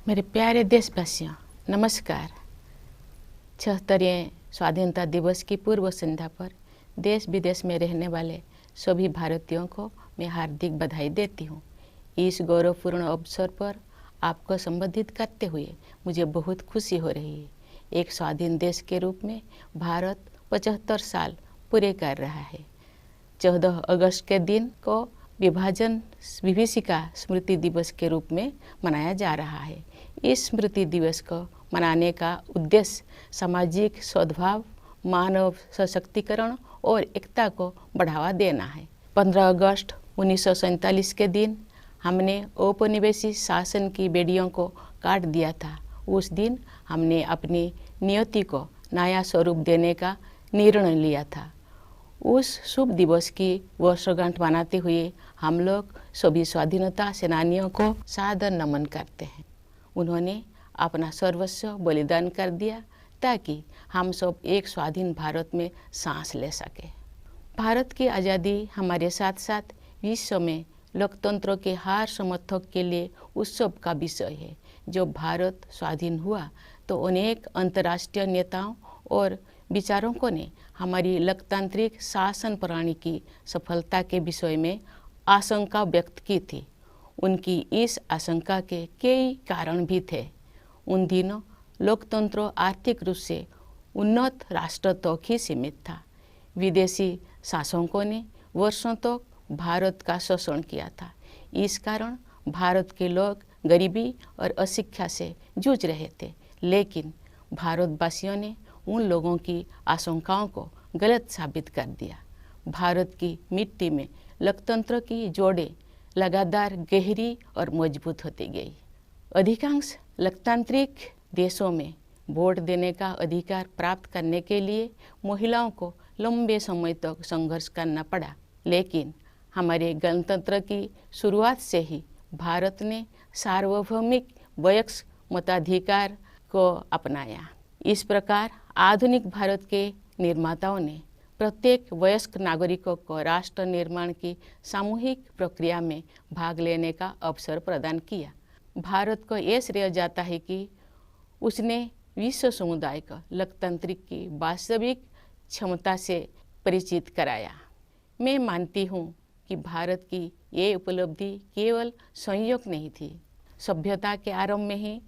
मेरे प्यारे देशवासियों, नमस्कार। 76वें स्वाधीनता दिवस की पूर्व संध्या पर देश विदेश में रहने वाले सभी भारतीयों को मैं हार्दिक बधाई देती हूँ। इस गौरवपूर्ण अवसर पर आपको संबोधित करते हुए मुझे बहुत खुशी हो रही है। एक स्वाधीन देश के रूप में भारत 75 साल पूरे कर रहा है। 14 अगस्त के दिन को विभाजन विभीषिका स्मृति दिवस के रूप में मनाया जा रहा है। इस स्मृति दिवस को मनाने का उद्देश्य सामाजिक सद्भाव, मानव सशक्तिकरण और एकता को बढ़ावा देना है। 15 अगस्त 1947 के दिन हमने औपनिवेशिक शासन की बेड़ियों को काट दिया था। उस दिन हमने अपनी नियति को नया स्वरूप देने का निर्णय लिया था। उस शुभ दिवस की वर्षगांठ मनाते हुए हम लोग सभी स्वाधीनता सेनानियों को सादर नमन करते हैं। उन्होंने अपना सर्वस्व बलिदान कर दिया ताकि हम सब एक स्वाधीन भारत में सांस ले सकें। भारत की आज़ादी हमारे साथ साथ विश्व में लोकतंत्र के हर समर्थक के लिए उत्सव का विषय है। जब भारत स्वाधीन हुआ तो अनेक अंतर्राष्ट्रीय नेताओं और विचारकों ने हमारी लोकतांत्रिक शासन प्रणाली की सफलता के विषय में आशंका व्यक्त की थी। उनकी इस आशंका के कई कारण भी थे। उन दिनों लोकतंत्र आर्थिक रूप से उन्नत राष्ट्र तक ही सीमित था। विदेशी शासकों ने वर्षों तक भारत का शोषण किया था। इस कारण भारत के लोग गरीबी और अशिक्षा से जूझ रहे थे। लेकिन भारतवासियों ने उन लोगों की आशंकाओं को गलत साबित कर दिया। भारत की मिट्टी में लोकतंत्र की जोड़ें लगातार गहरी और मजबूत होती गई। अधिकांश लोकतांत्रिक देशों में वोट देने का अधिकार प्राप्त करने के लिए महिलाओं को लंबे समय तक संघर्ष करना पड़ा। लेकिन हमारे गणतंत्र की शुरुआत से ही भारत ने सार्वभौमिक वयस्क मताधिकार को अपनाया। इस प्रकार आधुनिक भारत के निर्माताओं ने प्रत्येक वयस्क नागरिकों को राष्ट्र निर्माण की सामूहिक प्रक्रिया में भाग लेने का अवसर प्रदान किया। भारत को यह श्रेय जाता है कि उसने विश्व समुदाय को लोकतंत्र की वास्तविक क्षमता से परिचित कराया। मैं मानती हूँ कि भारत की ये उपलब्धि केवल संयोग नहीं थी। सभ्यता के आरंभ में ही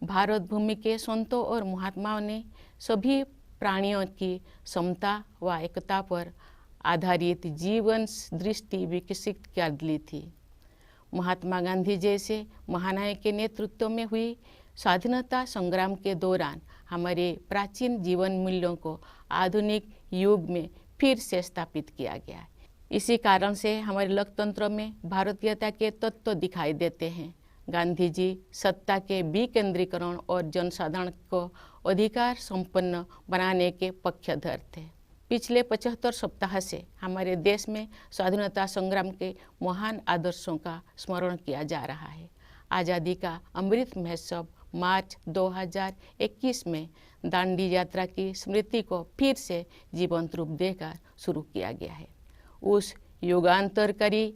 भारत भूमि के संतों और महात्माओं ने सभी प्राणियों की समता व एकता पर आधारित जीवन दृष्टि विकसित कर ली थी। महात्मा गांधी जैसे महानायक के नेतृत्व में हुई स्वाधीनता संग्राम के दौरान हमारे प्राचीन जीवन मूल्यों को आधुनिक युग में फिर से स्थापित किया गया। इसी कारण से हमारे लोकतंत्र में भारतीयता के तत्व दिखाई देते हैं। गांधी जी सत्ता के विकेंद्रीकरण और जनसाधारण को अधिकार संपन्न बनाने के पक्षधर थे। पिछले 75 सप्ताह से हमारे देश में स्वाधीनता संग्राम के महान आदर्शों का स्मरण किया जा रहा है। आज़ादी का अमृत महोत्सव मार्च 2021 में दांडी यात्रा की स्मृति को फिर से जीवंत रूप देकर शुरू किया गया है। उस युगांतरकारी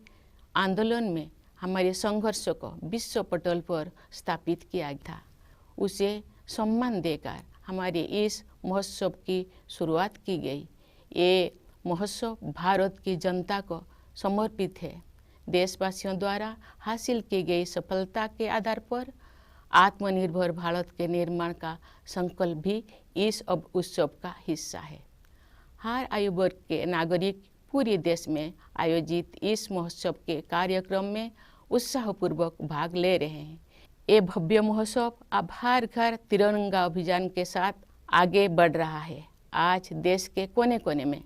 आंदोलन में हमारे संघर्ष को विश्व पटल पर स्थापित किया था। उसे सम्मान देकर हमारे इस महोत्सव की शुरुआत की गई। ये महोत्सव भारत की जनता को समर्पित है। देशवासियों द्वारा हासिल की गई सफलता के आधार पर आत्मनिर्भर भारत के निर्माण का संकल्प भी इस उत्सव का हिस्सा है। हर आयु वर्ग के नागरिक पूरे देश में आयोजित इस महोत्सव के कार्यक्रम में उत्साहपूर्वक भाग ले रहे हैं। ये भव्य महोत्सव अब हर घर तिरंगा अभियान के साथ आगे बढ़ रहा है। आज देश के कोने कोने में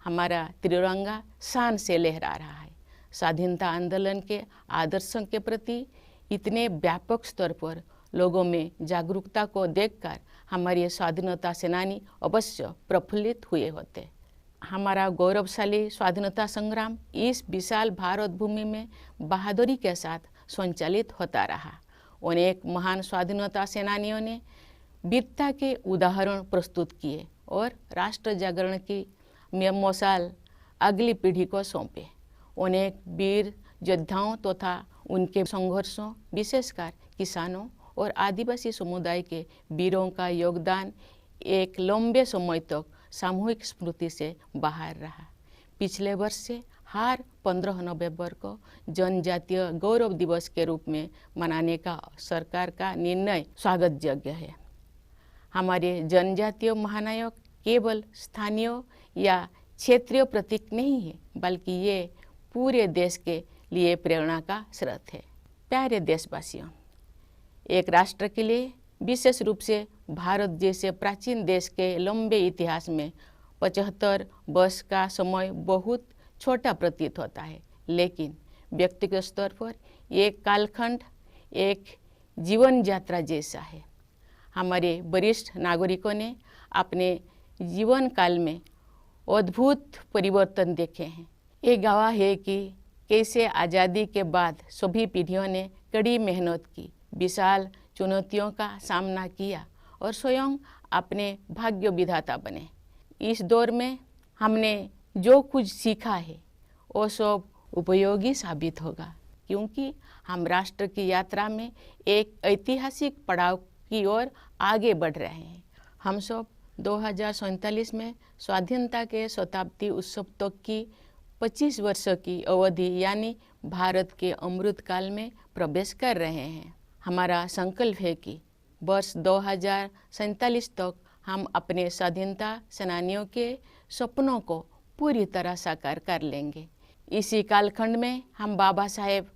हमारा तिरंगा शान से लहरा रहा है। स्वाधीनता आंदोलन के आदर्शों के प्रति इतने व्यापक स्तर पर लोगों में जागरूकता को देखकर हमारे स्वाधीनता सेनानी अवश्य प्रफुल्लित हुए होते। हमारा गौरवशाली स्वाधीनता संग्राम इस विशाल भारत भूमि में बहादुरी के साथ संचालित होता रहा। अनेक महान स्वाधीनता सेनानियों ने वीरता के उदाहरण प्रस्तुत किए और राष्ट्र जागरण की मशाल अगली पीढ़ी को सौंपे। अनेक वीर योद्धाओं तथा उनके संघर्षों, विशेषकर किसानों और आदिवासी समुदाय के वीरों का योगदान एक लंबे समय तक सामूहिक स्मृति से बाहर रहा। पिछले वर्ष से हर 15 नवंबर को जनजातीय गौरव दिवस के रूप में मनाने का सरकार का निर्णय स्वागत योग्य है। हमारे जनजातीय महानायक केवल स्थानीय या क्षेत्रीय प्रतीक नहीं है, बल्कि ये पूरे देश के लिए प्रेरणा का स्रोत है। प्यारे देशवासियों, एक राष्ट्र के लिए, विशेष रूप से भारत जैसे प्राचीन देश के लंबे इतिहास में 75 वर्ष का समय बहुत छोटा प्रतीत होता है, लेकिन व्यक्तिगत स्तर पर ये कालखंड एक जीवन यात्रा जैसा है। हमारे वरिष्ठ नागरिकों ने अपने जीवन काल में अद्भुत परिवर्तन देखे हैं। ये गवाह है कि कैसे आज़ादी के बाद सभी पीढ़ियों ने कड़ी मेहनत की, विशाल चुनौतियों का सामना किया और स्वयं अपने भाग्य विधाता बने। इस दौर में हमने जो कुछ सीखा है वो सब उपयोगी साबित होगा, क्योंकि हम राष्ट्र की यात्रा में एक ऐतिहासिक पड़ाव की ओर आगे बढ़ रहे हैं। हम सब 2047 में स्वाधीनता के शताब्दी उत्सव तक की 25 वर्षों की अवधि यानी भारत के अमृत काल में प्रवेश कर रहे हैं। हमारा संकल्प है कि वर्ष 2047 तक हम अपने स्वाधीनता सेनानियों के सपनों को पूरी तरह साकार कर लेंगे। इसी कालखंड में हम बाबा साहेब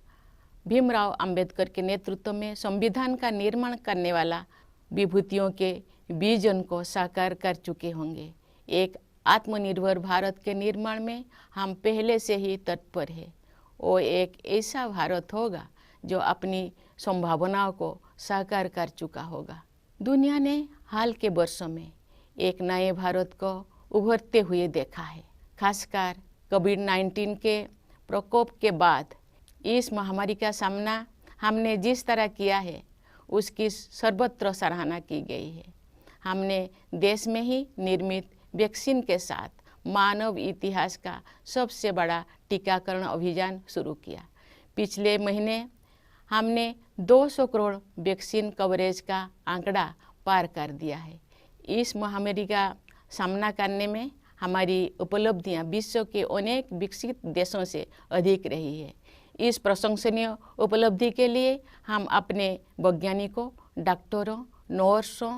भीमराव अंबेडकर के नेतृत्व में संविधान का निर्माण करने वाला विभूतियों के विजन को साकार कर चुके होंगे। एक आत्मनिर्भर भारत के निर्माण में हम पहले से ही तत्पर हैं। वो एक ऐसा भारत होगा जो अपनी संभावनाओं को साकार कर चुका होगा। दुनिया ने हाल के वर्षों में एक नए भारत को उभरते हुए देखा है। खासकर कोविड-19 के प्रकोप के बाद इस महामारी का सामना हमने जिस तरह किया है उसकी सर्वत्र सराहना की गई है। हमने देश में ही निर्मित वैक्सीन के साथ मानव इतिहास का सबसे बड़ा टीकाकरण अभियान शुरू किया। पिछले महीने हमने 200 करोड़ वैक्सीन कवरेज का आंकड़ा पार कर दिया है। इस महामारी का सामना करने में हमारी उपलब्धियां विश्व के अनेक विकसित देशों से अधिक रही है। इस प्रशंसनीय उपलब्धि के लिए हम अपने वैज्ञानिकों, डॉक्टरों, नर्सों,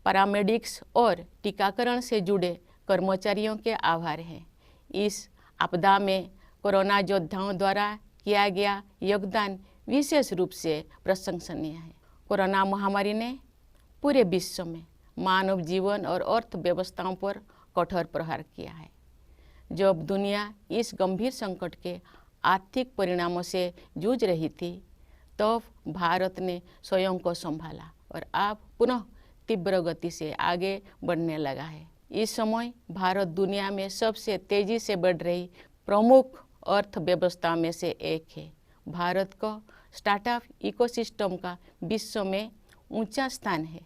पैरामेडिक्स और टीकाकरण से जुड़े कर्मचारियों के आभार हैं। इस आपदा में कोरोना योद्धाओं द्वारा किया गया योगदान विशेष रूप से प्रशंसनीय है। कोरोना महामारी ने पूरे विश्व में मानव जीवन और अर्थव्यवस्थाओं पर कठोर प्रहार किया है। जब दुनिया इस गंभीर संकट के आर्थिक परिणामों से जूझ रही थी, तब भारत ने स्वयं को संभाला और अब पुनः तीव्र गति से आगे बढ़ने लगा है। इस समय भारत दुनिया में सबसे तेजी से बढ़ रही प्रमुख अर्थव्यवस्था में से एक है। भारत को स्टार्टअप इकोसिस्टम का विश्व में ऊंचा स्थान है।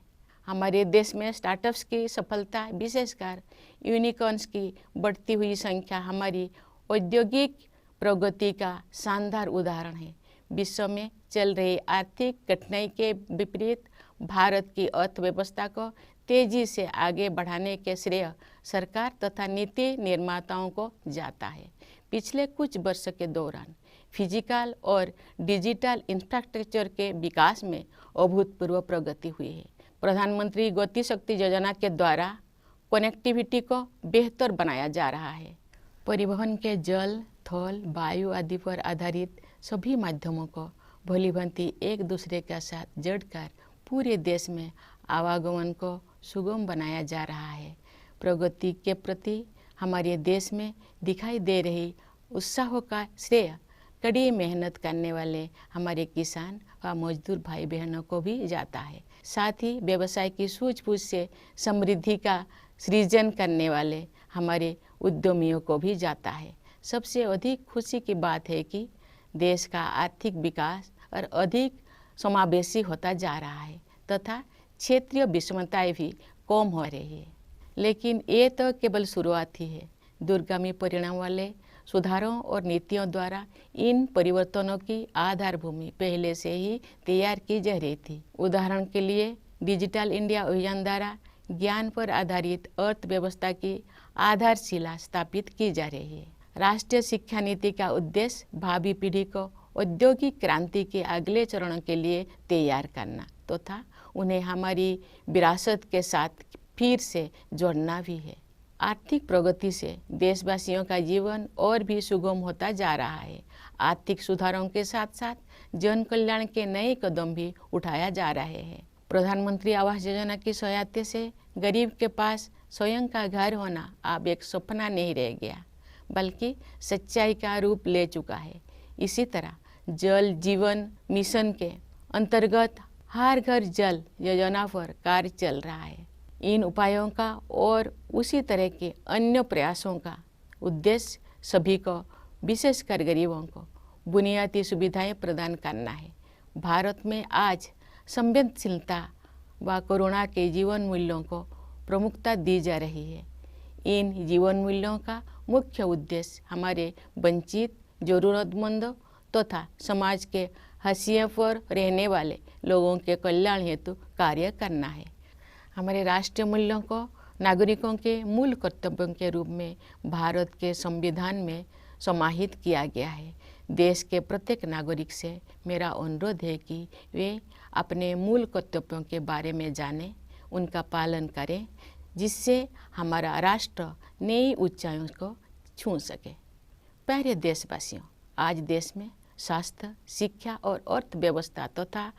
हमारे देश में स्टार्टअप्स की सफलता, विशेषकर यूनिकॉर्न्स की बढ़ती हुई संख्या हमारी औद्योगिक प्रगति का शानदार उदाहरण है। विश्व में चल रही आर्थिक कठिनाई के विपरीत भारत की अर्थव्यवस्था को तेजी से आगे बढ़ाने के श्रेय सरकार तथा नीति निर्माताओं को जाता है। पिछले कुछ वर्षों के दौरान फिजिकल और डिजिटल इंफ्रास्ट्रक्चर के विकास में अभूतपूर्व प्रगति हुई है। प्रधानमंत्री गति शक्ति योजना के द्वारा कनेक्टिविटी को बेहतर बनाया जा रहा है। परिवहन के जल, थल, वायु आदि पर आधारित सभी माध्यमों को भलीभांति एक दूसरे के साथ जोड़कर पूरे देश में आवागमन को सुगम बनाया जा रहा है। प्रगति के प्रति हमारे देश में दिखाई दे रही उत्साह का श्रेय कड़ी मेहनत करने वाले हमारे किसान व मजदूर भाई बहनों को भी जाता है। साथ ही व्यवसाय की सूझबूझ से समृद्धि का सृजन करने वाले हमारे उद्यमियों को भी जाता है। सबसे अधिक खुशी की बात है कि देश का आर्थिक विकास और अधिक समावेशी होता जा रहा है तथा क्षेत्रीय विषमताएं भी कम हो रही है। लेकिन ये तो केवल शुरुआत ही है। दूरगामी परिणाम वाले सुधारों और नीतियों द्वारा इन परिवर्तनों की आधार भूमि पहले से ही तैयार की जा रही थी। उदाहरण के लिए डिजिटल इंडिया अभियान द्वारा ज्ञान पर आधारित अर्थव्यवस्था की आधारशिला स्थापित की जा रही है। राष्ट्रीय शिक्षा नीति का उद्देश्य भावी पीढ़ी को औद्योगिक क्रांति के अगले चरणों के लिए तैयार करना तथा उन्हें हमारी विरासत के साथ फिर से जोड़ना भी है। आर्थिक प्रगति से देशवासियों का जीवन और भी सुगम होता जा रहा है। आर्थिक सुधारों के साथ साथ जन कल्याण के नए कदम भी उठाया जा रहे हैं। प्रधानमंत्री आवास योजना की सहायता से गरीब के पास स्वयं का घर होना अब एक सपना नहीं रह गया, बल्कि सच्चाई का रूप ले चुका है। इसी तरह जल जीवन मिशन के अंतर्गत हर घर जल योजना पर कार्य चल रहा है। इन उपायों का और उसी तरह के अन्य प्रयासों का उद्देश्य सभी को, विशेषकर गरीबों को, बुनियादी सुविधाएं प्रदान करना है। भारत में आज संवेदनशीलता व करुणा के जीवन मूल्यों को प्रमुखता दी जा रही है। इन जीवन मूल्यों का मुख्य उद्देश्य हमारे वंचित, जरूरतमंदों तथा समाज के हाशिए पर रहने वाले लोगों के कल्याण हेतु कार्य करना है। हमारे राष्ट्रीय मूल्यों को नागरिकों के मूल कर्तव्यों के रूप में भारत के संविधान में समाहित किया गया है। देश के प्रत्येक नागरिक से मेरा अनुरोध है कि वे अपने मूल कर्तव्यों के बारे में जानें, उनका पालन करें, जिससे हमारा राष्ट्र नई ऊंचाइयों को छू सके। प्यारे देशवासियों, आज देश में स्वास्थ्य, शिक्षा और अर्थव्यवस्था तथा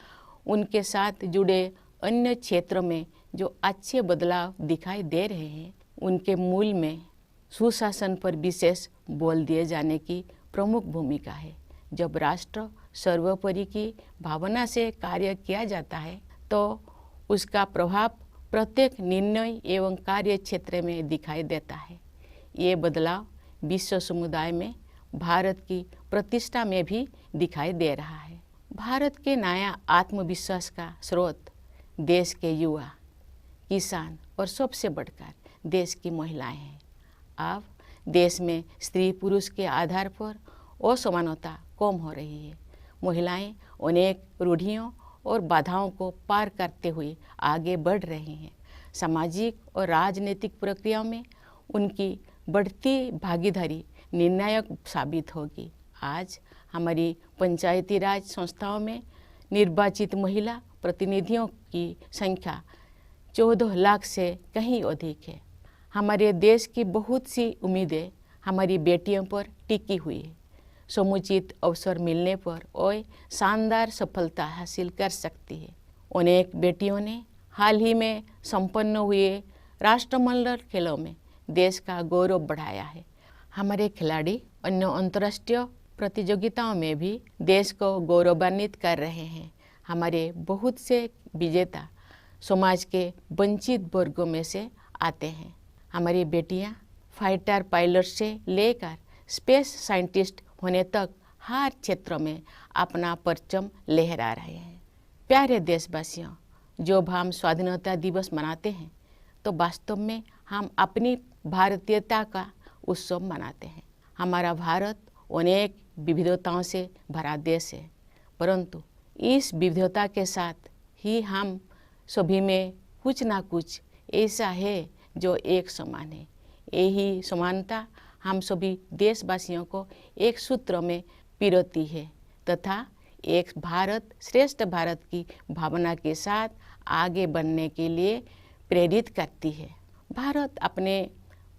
उनके साथ जुड़े अन्य क्षेत्रों में जो अच्छे बदलाव दिखाई दे रहे हैं, उनके मूल में सुशासन पर विशेष बल दिए जाने की प्रमुख भूमिका है। जब राष्ट्र सर्वोपरि की भावना से कार्य किया जाता है तो उसका प्रभाव प्रत्येक निर्णय एवं कार्य क्षेत्र में दिखाई देता है। ये बदलाव विश्व समुदाय में भारत की प्रतिष्ठा में भी दिखाई दे रहा है। भारत के नया आत्मविश्वास का स्रोत देश के युवा, किसान और सबसे बढ़कर देश की महिलाएं हैं। अब देश में स्त्री पुरुष के आधार पर असमानता कम हो रही है। महिलाएं अनेक रूढ़ियों और बाधाओं को पार करते हुए आगे बढ़ रही हैं। सामाजिक और राजनीतिक प्रक्रियाओं में उनकी बढ़ती भागीदारी निर्णायक साबित होगी। आज हमारी पंचायती राज संस्थाओं में निर्वाचित महिला प्रतिनिधियों की संख्या 14 लाख से कहीं अधिक है। हमारे देश की बहुत सी उम्मीदें हमारी बेटियों पर टिकी हुई है। समुचित अवसर मिलने पर वे शानदार सफलता हासिल कर सकती है। अनेक बेटियों ने हाल ही में संपन्न हुए राष्ट्रमंडल खेलों में देश का गौरव बढ़ाया है। हमारे खिलाड़ी अन्य अंतर्राष्ट्रीय प्रतियोगिताओं में भी देश को गौरवान्वित कर रहे हैं। हमारे बहुत से विजेता समाज के वंचित वर्गों में से आते हैं। हमारी बेटियां फाइटर पायलट से लेकर स्पेस साइंटिस्ट होने तक हर क्षेत्र में अपना परचम लहरा रहे हैं। प्यारे देशवासियों, जब हम स्वाधीनता दिवस मनाते हैं तो वास्तव में हम अपनी भारतीयता का उत्सव मनाते हैं। हमारा भारत अनेक विविधताओं से भरा देश है, परंतु इस विविधता के साथ ही हम सभी में कुछ ना कुछ ऐसा है जो एक समान है। यही समानता हम सभी देशवासियों को एक सूत्र में पिरोती है तथा एक भारत श्रेष्ठ भारत की भावना के साथ आगे बढ़ने के लिए प्रेरित करती है। भारत अपने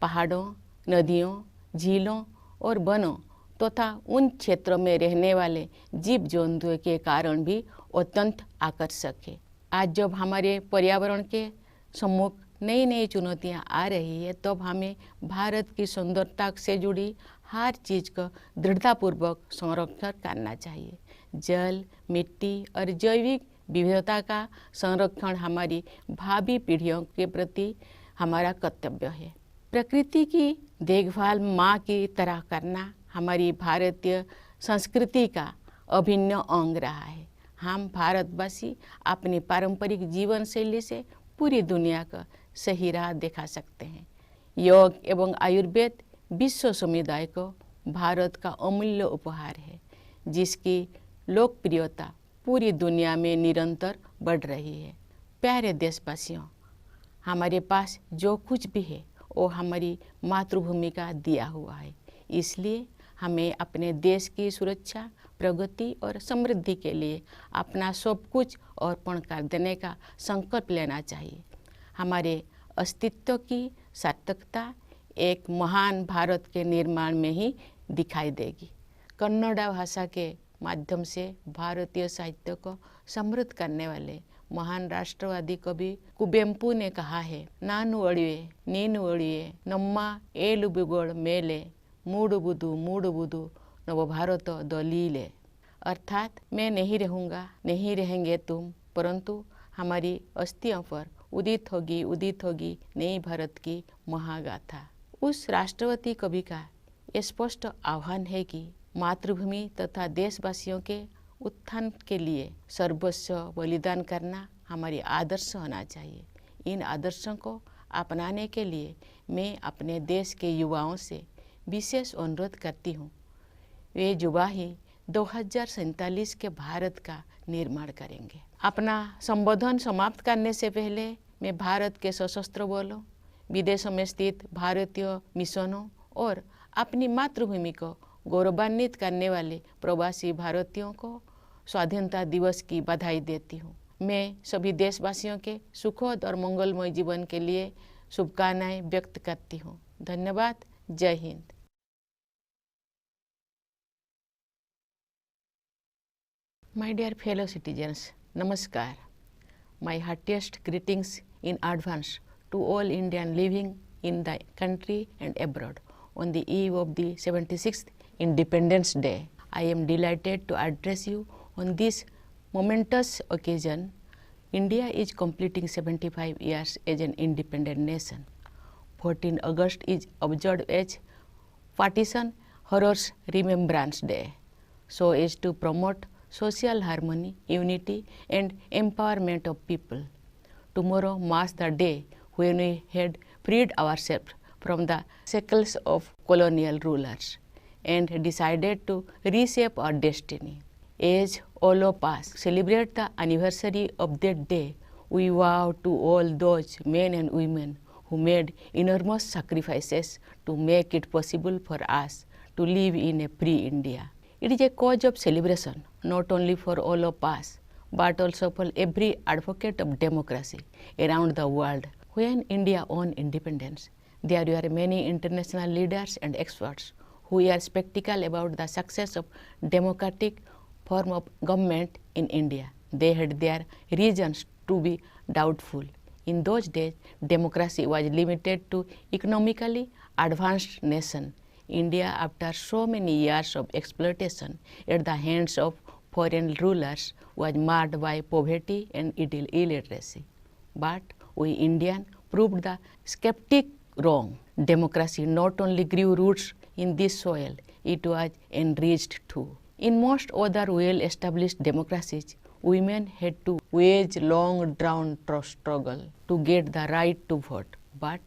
पहाड़ों, नदियों, झीलों और वनों तथा उन क्षेत्रों में रहने वाले जीव जंतुओं के कारण भी अत्यंत आकर्षक है। आज जब हमारे पर्यावरण के सम्मुख नई नई चुनौतियां आ रही है, तब हमें भारत की सुंदरता से जुड़ी हर चीज़ का दृढ़तापूर्वक संरक्षण करना चाहिए। जल, मिट्टी और जैविक विविधता का संरक्षण हमारी भावी पीढ़ियों के प्रति हमारा कर्तव्य है। प्रकृति की देखभाल माँ की तरह करना हमारी भारतीय संस्कृति का अभिन्न अंग रहा है। हम भारतवासी अपनी पारंपरिक जीवन शैली से पूरी दुनिया का सही राह दिखा सकते हैं। योग एवं आयुर्वेद विश्व समुदाय को भारत का अमूल्य उपहार है, जिसकी लोकप्रियता पूरी दुनिया में निरंतर बढ़ रही है। प्यारे देशवासियों, हमारे पास जो कुछ भी है वो हमारी मातृभूमि का दिया हुआ है। इसलिए हमें अपने देश की सुरक्षा, प्रगति और समृद्धि के लिए अपना सब कुछ अर्पण कर देने का संकल्प लेना चाहिए। हमारे अस्तित्व की सार्थकता एक महान भारत के निर्माण में ही दिखाई देगी। कन्नड़ा भाषा के माध्यम से भारतीय साहित्य को समृद्ध करने वाले महान राष्ट्रवादी कवि कुवेंपु ने कहा है, नानु अड़िए नीनु अड़िए नम्मा एलु बिगोड़ मेले मूडुबुदु नव भारत दलीले। अर्थात मैं नहीं रहूँगा, नहीं रहेंगे तुम, परंतु हमारी अस्थियों पर उदित होगी नई भारत की महागाथा। उस राष्ट्रवादी कवि का ये स्पष्ट आह्वान है कि मातृभूमि तथा देशवासियों के उत्थान के लिए सर्वस्व बलिदान करना हमारी आदर्श होना चाहिए। इन आदर्शों को अपनाने के लिए मैं अपने देश के युवाओं से विशेष अनुरोध करती हूँ। वे युवा ही 2047 के भारत का निर्माण करेंगे। अपना संबोधन समाप्त करने से पहले मैं भारत के सशस्त्र बलों, विदेशों में स्थित भारतीय मिशनों और अपनी मातृभूमि को गौरवान्वित करने वाले प्रवासी भारतीयों को स्वाधीनता दिवस की बधाई देती हूँ। मैं सभी देशवासियों के सुखद और मंगलमय जीवन के लिए शुभकामनाएं व्यक्त करती हूँ। धन्यवाद। जय Hind. My dear fellow citizens, Namaskar. My heartiest greetings in advance to all Indians living in the country and abroad on the eve of the 76th Independence Day. I am delighted to address you on this momentous occasion. India is completing 75 years as an independent nation. 14 August is observed as Partition Horrors Remembrance Day, so as to promote social harmony, unity and empowerment of people. Tomorrow marks the day when we had freed ourselves from the shackles of colonial rulers and decided to reshape our destiny. As all of us celebrate the anniversary of that day, we vow to all those men and women who made enormous sacrifices to make it possible for us to live in a free India. It is a cause of celebration not only for all of us, but also for every advocate of democracy around the world. When India won independence, there were many international leaders and experts who were skeptical about the success of democratic form of government in India. They had their reasons to be doubtful. In those days, democracy was limited to economically advanced nations. India, after so many years of exploitation at the hands of foreign rulers, was marred by poverty and illiteracy. But we Indians proved the skeptic wrong. Democracy not only grew roots in this soil, it was enriched too. In most other well-established democracies, women had to wage long drawn struggle to get the right to vote. But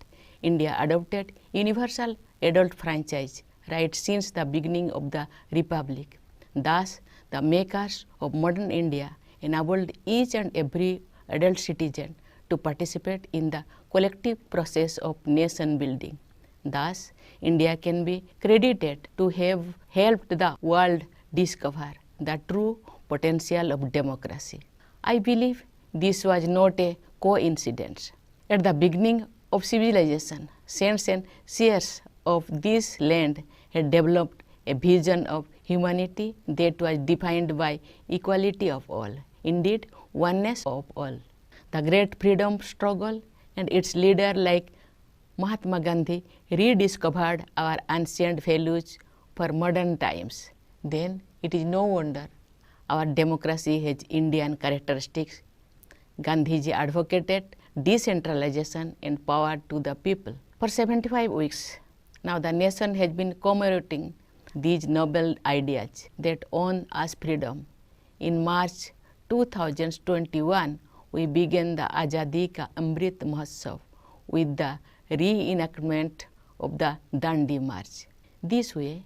India adopted universal adult franchise right since the beginning of the Republic. Thus, the makers of modern India enabled each and every adult citizen to participate in the collective process of nation building. Thus, India can be credited to have helped the world discover the true potential of democracy. I believe this was not a coincidence. At the beginning of civilization, saints and seers of this land had developed a vision of humanity that was defined by equality of all, indeed oneness of all. The great freedom struggle and its leader like Mahatma Gandhi rediscovered our ancient values for modern times. Then it is no wonder our democracy has Indian characteristics. Gandhiji advocated decentralization and power to the people. For 75 weeks, now the nation has been commemorating these noble ideas that won us freedom. In March 2021, we began the Azadi Ka Amrit Mahotsav with the reenactment of the Dandi March. This way,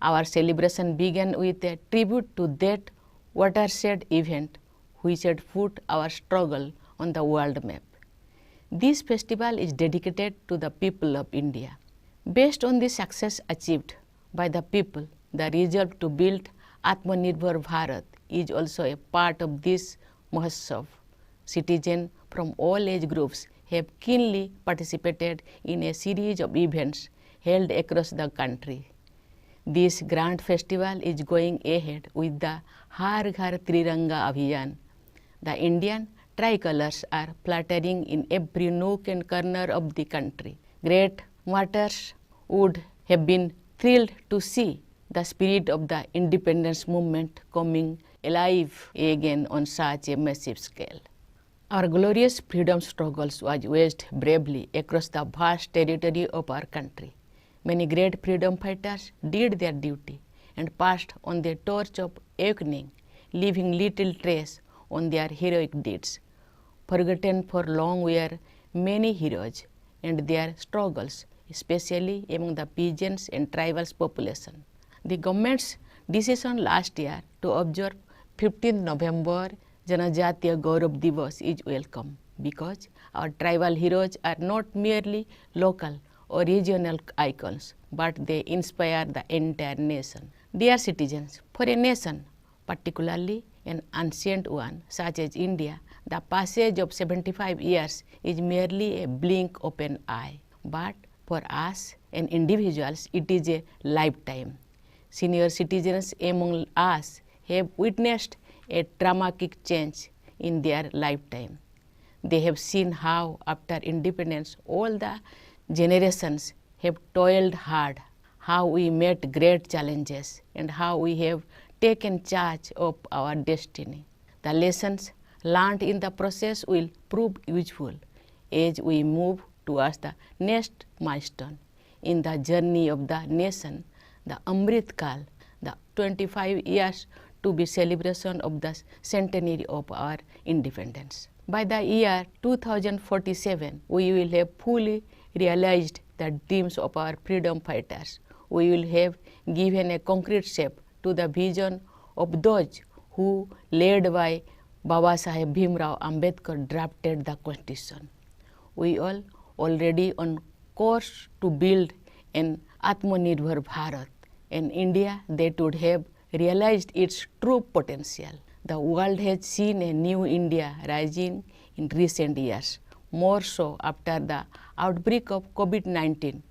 Our celebration began with a tribute to that watershed event which had put our struggle on the world map. This festival is dedicated to the people of India. Based on the success achieved by the people, the resolve to build Atmanirbhar Bharat is also a part of this Mahotsav. Citizens from all age groups have keenly participated in a series of events held across the country. This grand festival is going ahead with the Har Ghar Triranga Abhiyan. The Indian tricolors are fluttering in every nook and corner of the country. Great martyrs would have been thrilled to see the spirit of the independence movement coming alive again on such a massive scale. Our glorious freedom struggles was waged bravely across the vast territory of our country. Many great freedom fighters did their duty and passed on the torch of awakening, leaving little trace on their heroic deeds. Forgotten for long were many heroes and their struggles, especially among the peasants and tribal population. The government's decision last year to observe 15th November Janajatiya Gaurav Divas is welcome because our tribal heroes are not merely local or regional icons, but they inspire the entire nation. Dear citizens, for a nation, particularly an ancient one such as India, the passage of 75 years is merely a blink of an eye. But for us and individuals, it is a lifetime. Senior citizens among us have witnessed a dramatic change in their lifetime. They have seen how, after independence, all the generations have toiled hard, how we met great challenges, and how we have taken charge of our destiny. The lessons learned in the process will prove useful as we move towards the next milestone in the journey of the nation, the Amrit Kal, the 25 years to be celebration of the centenary of our independence. By the year 2047, we will have fully realized the dreams of our freedom fighters. We will have given a concrete shape to the vision of those who, led by Baba Saheb Bhimrao Ambedkar, drafted the Constitution. We all already on course to build an Atmanirbhar Bharat, an India that would have realized its true potential. The world has seen a new India rising in recent years, more so after the outbreak of COVID-19.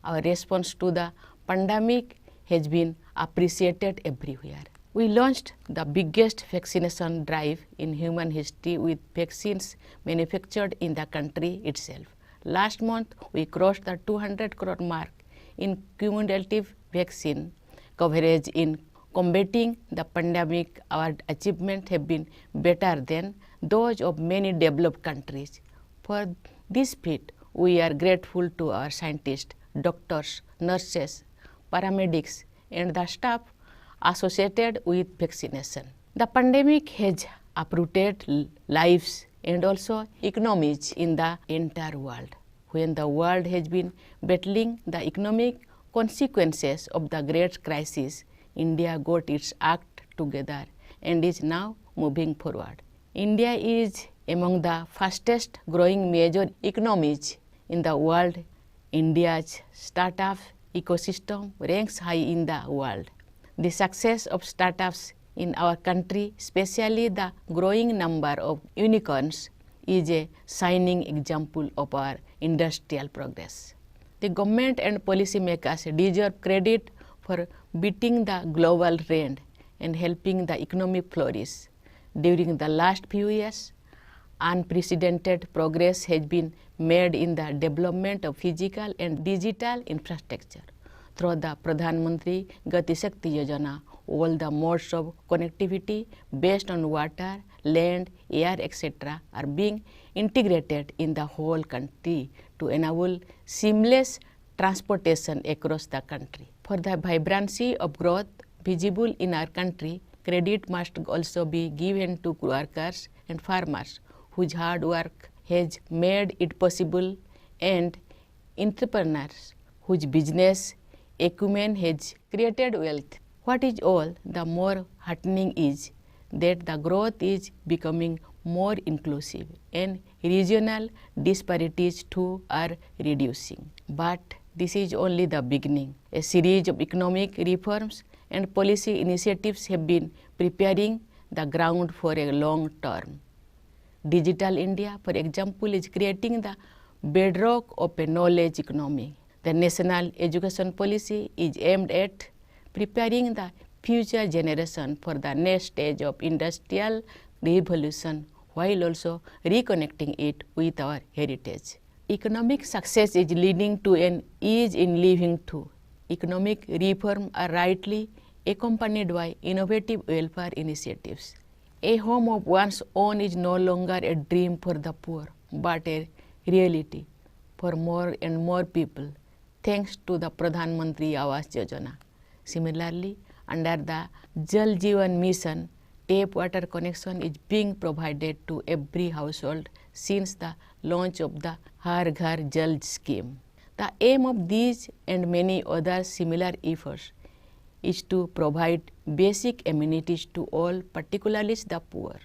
Our response to the pandemic has been appreciated everywhere. We launched the biggest vaccination drive in human history with vaccines manufactured in the country itself. Last month, we crossed the 200 crore mark in cumulative vaccine coverage in combating the pandemic. Our achievements have been better than those of many developed countries. For this feat, we are grateful to our scientists, doctors, nurses, paramedics, and the staff associated with vaccination. The pandemic has uprooted lives and also economies in the entire world. When the world has been battling the economic consequences of the great crisis, India got its act together and is now moving forward. India is among the fastest growing major economies in the world. India's startup ecosystem ranks high in the world. The success of startups in our country, especially the growing number of unicorns, is a shining example of our industrial progress. The government and policymakers deserve credit for beating the global trend and helping the economy flourish. During the last few years, unprecedented progress has been made in the development of physical and digital infrastructure. Through the Pradhan Mantri Gati Shakti Yojana, all the modes of connectivity based on water, land, air, etc. are being integrated in the whole country to enable seamless transportation across the country. For the vibrancy of growth visible in our country, credit must also be given to workers and farmers whose hard work has made it possible, and entrepreneurs whose business acumen has created wealth. What is all the more heartening is that the growth is becoming more inclusive and regional disparities too are reducing. But this is only the beginning. A series of economic reforms and policy initiatives have been preparing the ground for a long term. Digital India, for example, is creating the bedrock of a knowledge economy. The national education policy is aimed at preparing the future generation for the next stage of industrial revolution while also reconnecting it with our heritage. Economic success is leading to an ease in living too. Economic reform are rightly accompanied by innovative welfare initiatives. A home of one's own is no longer a dream for the poor, but a reality for more and more people, thanks to the Pradhan Mantri Awas Yojana. Similarly, under the Jal Jeevan Mission, tap water connection is being provided to every household since the launch of the Har Ghar Jal scheme. The aim of these and many other similar efforts is to provide basic amenities to all, particularly the poor.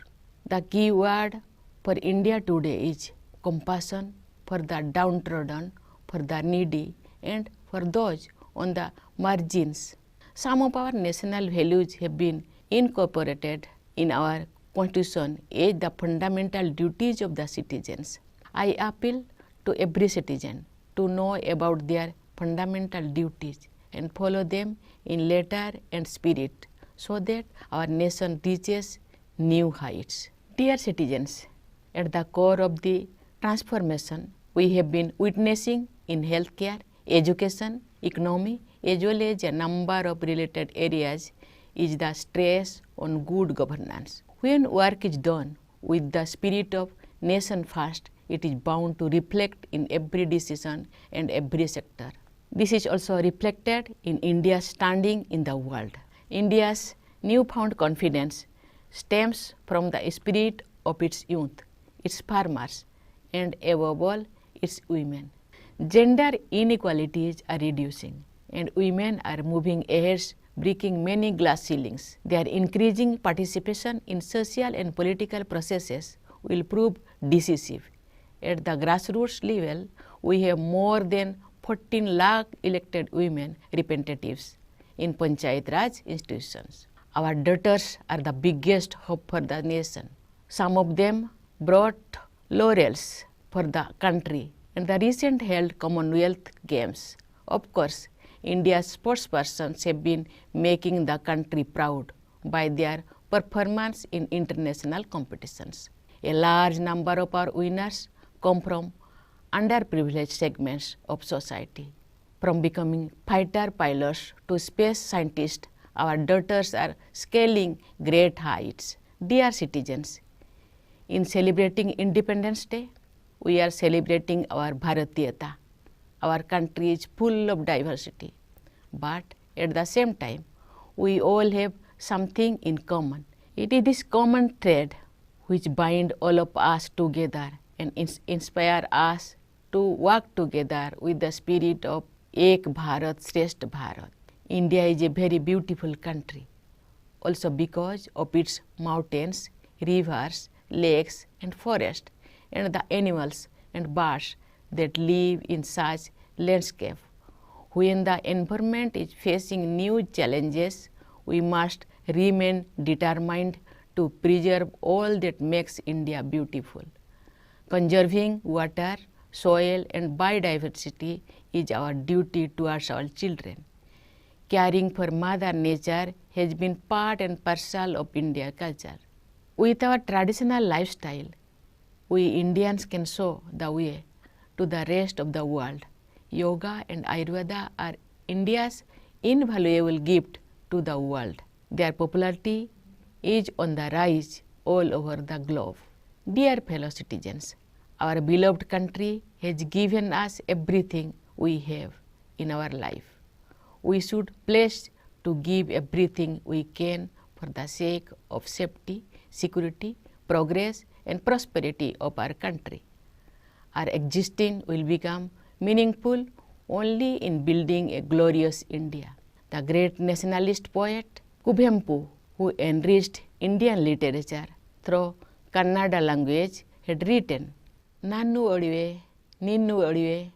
The key word for India today is compassion for the downtrodden, for the needy, and for those on the margins. Some of our national values have been incorporated in our Constitution as the fundamental duties of the citizens. I appeal to every citizen to know about their fundamental duties and follow them in letter and spirit so that our nation reaches new heights. Dear citizens, at the core of the transformation we have been witnessing in healthcare, education, economy, as well as a number of related areas is the stress on good governance. When work is done with the spirit of nation first, it is bound to reflect in every decision and every sector. This is also reflected in India's standing in the world. India's newfound confidence stems from the spirit of its youth, its farmers, and above all, its women. Gender inequalities are reducing, and women are moving ahead, breaking many glass ceilings. Their increasing participation in social and political processes will prove decisive. At the grassroots level, we have more than 14 lakh elected women representatives in Panchayat Raj institutions. Our daughters are the biggest hope for the nation. Some of them brought laurels for the country in the recent held Commonwealth Games. Of course, India's sportspersons have been making the country proud by their performance in international competitions. A large number of our winners come from underprivileged segments of society. From becoming fighter pilots to space scientists, our daughters are scaling great heights. Dear citizens, in celebrating Independence Day, we are celebrating our Bharatiyata. Our country is full of diversity, but at the same time, we all have something in common. It is this common thread which binds all of us together and inspire us to work together with the spirit of Ek Bharat Shrestha Bharat. India is a very beautiful country, also because of its mountains, rivers, lakes, and forests, and the animals and birds that live in such landscape. When the environment is facing new challenges, we must remain determined to preserve all that makes India beautiful. Conserving water, soil, and biodiversity is our duty towards our children. Caring for Mother Nature has been part and parcel of Indian culture. With our traditional lifestyle, we Indians can show the way to the rest of the world. Yoga and Ayurveda are India's invaluable gift to the world. Their popularity is on the rise all over the globe. Dear fellow citizens, our beloved country has given us everything we have in our life. We should pledge to give everything we can for the sake of safety, security, progress, and prosperity of our country. Our existence will become meaningful only in building a glorious India. The great nationalist poet Kuvempu, who enriched Indian literature through Kannada language, had written, Nannu Odive, Ninnu Odive,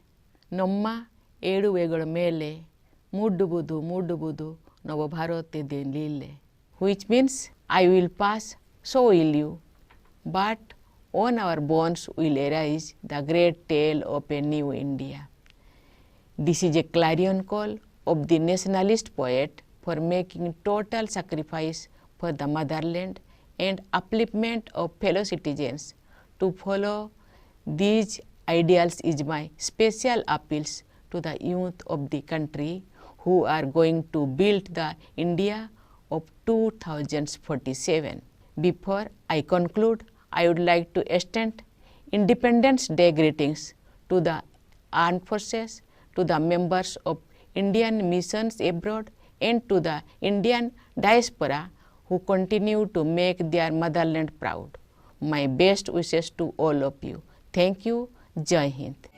Nomma Eduveಗಳ ಮೇಲೆ ಮೂಡುವುದು ನವ ಭಾರತದ ಲೀಲೆ, which means I will pass, so will you, but on our bones will arise the great tale of a new India. This is a clarion call of the nationalist poet for making total sacrifice for the motherland and upliftment of fellow citizens. To follow these ideals is my special appeals to the youth of the country who are going to build the India of 2047. Before I conclude, I would like to extend Independence Day greetings to the armed forces, to the members of Indian missions abroad, and to the Indian diaspora who continue to make their motherland proud. My best wishes to all of you. Thank you. Jai Hind.